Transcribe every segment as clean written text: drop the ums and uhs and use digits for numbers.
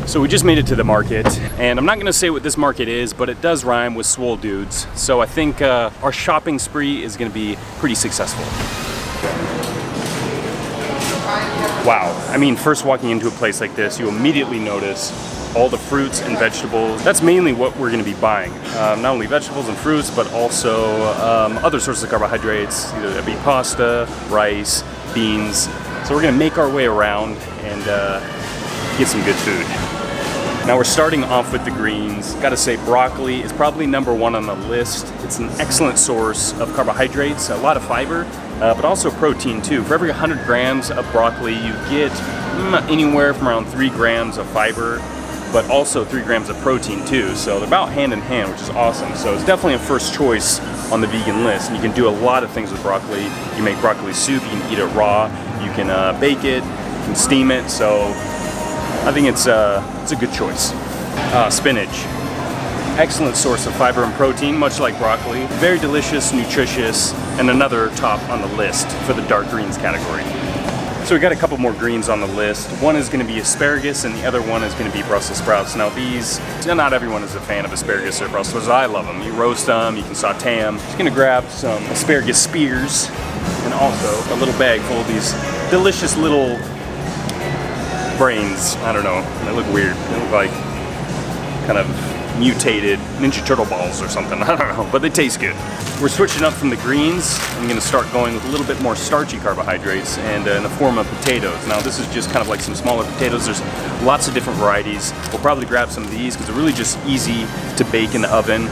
So we just made it to the market, and I'm not gonna say what this market is, but it does rhyme with swole dudes. So I think our shopping spree is gonna be pretty successful. Wow, I mean, first walking into a place like this, you immediately notice all the fruits and vegetables. That's mainly what we're gonna be buying. Not only vegetables and fruits, but also other sources of carbohydrates, either that be pasta, rice, beans. So we're gonna make our way around and get some good food. Now we're starting off with the greens. Gotta say, broccoli is probably #1 on the list. It's an excellent source of carbohydrates, a lot of fiber, but also protein too. For every 100 grams of broccoli, you get anywhere from around 3 grams of fiber, but also 3 grams of protein too. So they're about hand in hand, which is awesome. So it's definitely a first choice on the vegan list. And you can do a lot of things with broccoli. You can make broccoli soup, you can eat it raw, you can bake it, you can steam it. So I think it's a good choice. Spinach. Excellent source of fiber and protein, much like broccoli. Very delicious, nutritious, and another top on the list for the dark greens category. So we got a couple more greens on the list. One is going to be asparagus, and the other one is going to be Brussels sprouts. Now these, not everyone is a fan of asparagus or Brussels sprouts. I love them. You roast them, you can saute them. Just going to grab some asparagus spears, and also a little bag full of these delicious little brains. I don't know, they look weird. They look like kind of mutated Ninja Turtle balls or something. I don't know, but they taste good. We're switching up from the greens. I'm gonna start going with a little bit more starchy carbohydrates and in the form of potatoes. Now this is just kind of like some smaller potatoes. There's lots of different varieties. We'll probably grab some of these because they're really just easy to bake in the oven.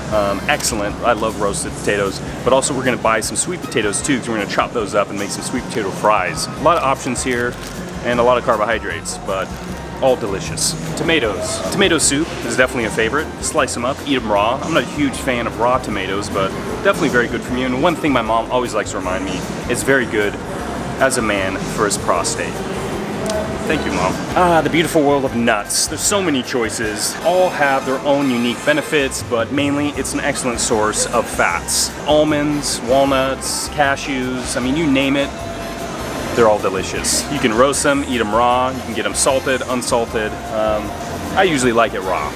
Excellent, I love roasted potatoes. But also we're gonna buy some sweet potatoes too, because we're gonna chop those up and make some sweet potato fries. A lot of options here and a lot of carbohydrates, but all delicious. Tomatoes. Tomato soup is definitely a favorite. Slice them up, eat them raw. I'm not a huge fan of raw tomatoes, but definitely very good for me. And one thing my mom always likes to remind me, it's very good as a man for his prostate. Thank you, Mom. The beautiful world of nuts. There's so many choices. All have their own unique benefits, but mainly it's an excellent source of fats. Almonds, walnuts, cashews, I mean, you name it, they're all delicious. You can roast them, eat them raw, you can get them salted, unsalted. I usually like it raw.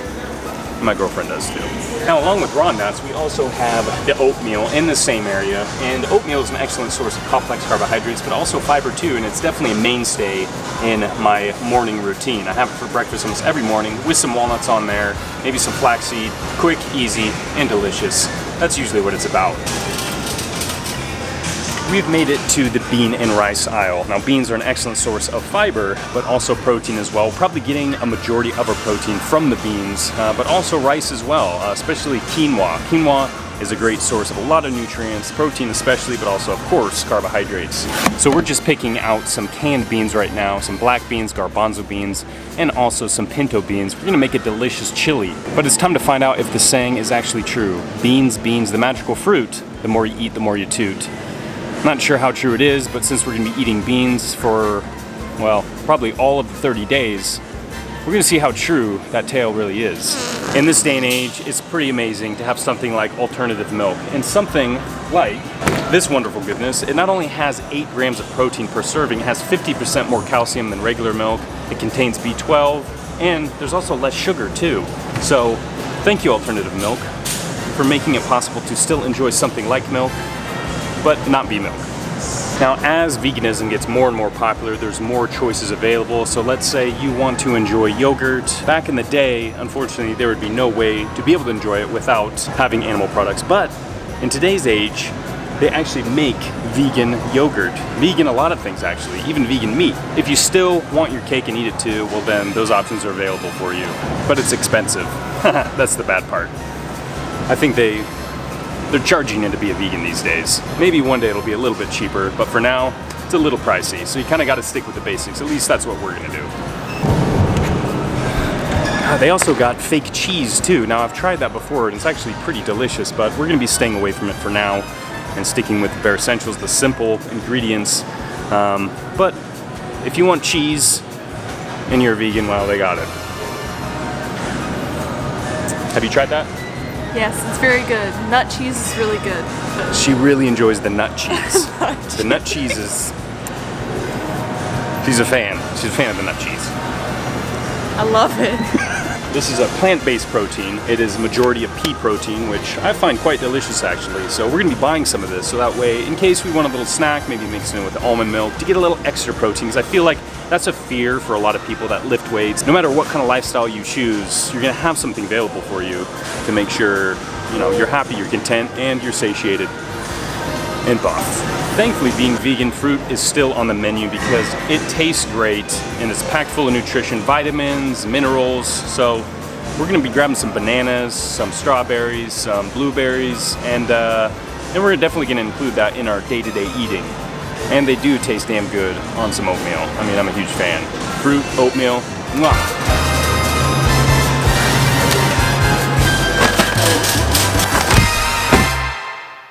My girlfriend does too. Now, along with raw nuts, we also have the oatmeal in the same area. And oatmeal is an excellent source of complex carbohydrates, but also fiber too, and it's definitely a mainstay in my morning routine. I have it for breakfast almost every morning with some walnuts on there, maybe some flaxseed. Quick, easy, and delicious. That's usually what it's about. We've made it to the bean and rice aisle. Now, beans are an excellent source of fiber, but also protein as well. Probably getting a majority of our protein from the beans, but also rice as well, especially quinoa. Quinoa is a great source of a lot of nutrients, protein especially, but also, of course, carbohydrates. So we're just picking out some canned beans right now, some black beans, garbanzo beans, and also some pinto beans. We're gonna make a delicious chili. But it's time to find out if the saying is actually true. Beans, beans, the magical fruit. The more you eat, the more you toot. Not sure how true it is, but since we're gonna be eating beans for, well, probably all of the 30 days, we're gonna see how true that tale really is. In this day and age, it's pretty amazing to have something like alternative milk. And something like this wonderful goodness, it not only has 8 grams of protein per serving, it has 50% more calcium than regular milk, it contains B12, and there's also less sugar too. So, thank you alternative milk for making it possible to still enjoy something like milk, but not be milk. Now, as veganism gets more and more popular, there's more choices available. So let's say you want to enjoy yogurt. Back in the day, unfortunately, there would be no way to be able to enjoy it without having animal products. But in today's age, they actually make vegan yogurt. Vegan a lot of things actually, even vegan meat. If you still want your cake and eat it too, well then those options are available for you. But it's expensive. That's the bad part. I think they're charging you to be a vegan these days. Maybe one day it'll be a little bit cheaper, but for now, it's a little pricey. So you kind of got to stick with the basics. At least that's what we're gonna do. They also got fake cheese too. Now I've tried that before and it's actually pretty delicious, but we're gonna be staying away from it for now and sticking with the bare essentials, the simple ingredients. But if you want cheese and you're a vegan, well, they got it. Have you tried that? Yes, it's very good. Nut cheese is really good. She really enjoys the nut cheese. The nut cheese is... She's a fan. She's a fan of the nut cheese. I love it. This is a plant-based protein. It is majority of pea protein, which I find quite delicious actually. So we're gonna be buying some of this, so that way, in case we want a little snack, maybe mix it in with almond milk to get a little extra protein, because I feel like that's a fear for a lot of people that lift weights. No matter what kind of lifestyle you choose, you're gonna have something available for you to make sure, you know, you're happy, you're content, and you're satiated and buff. Thankfully, being vegan, fruit is still on the menu because it tastes great and it's packed full of nutrition, vitamins, minerals. So we're gonna be grabbing some bananas, some strawberries, some blueberries, and we're definitely gonna include that in our day-to-day eating. And they do taste damn good on some oatmeal. I mean, I'm a huge fan. Fruit, oatmeal, mwah.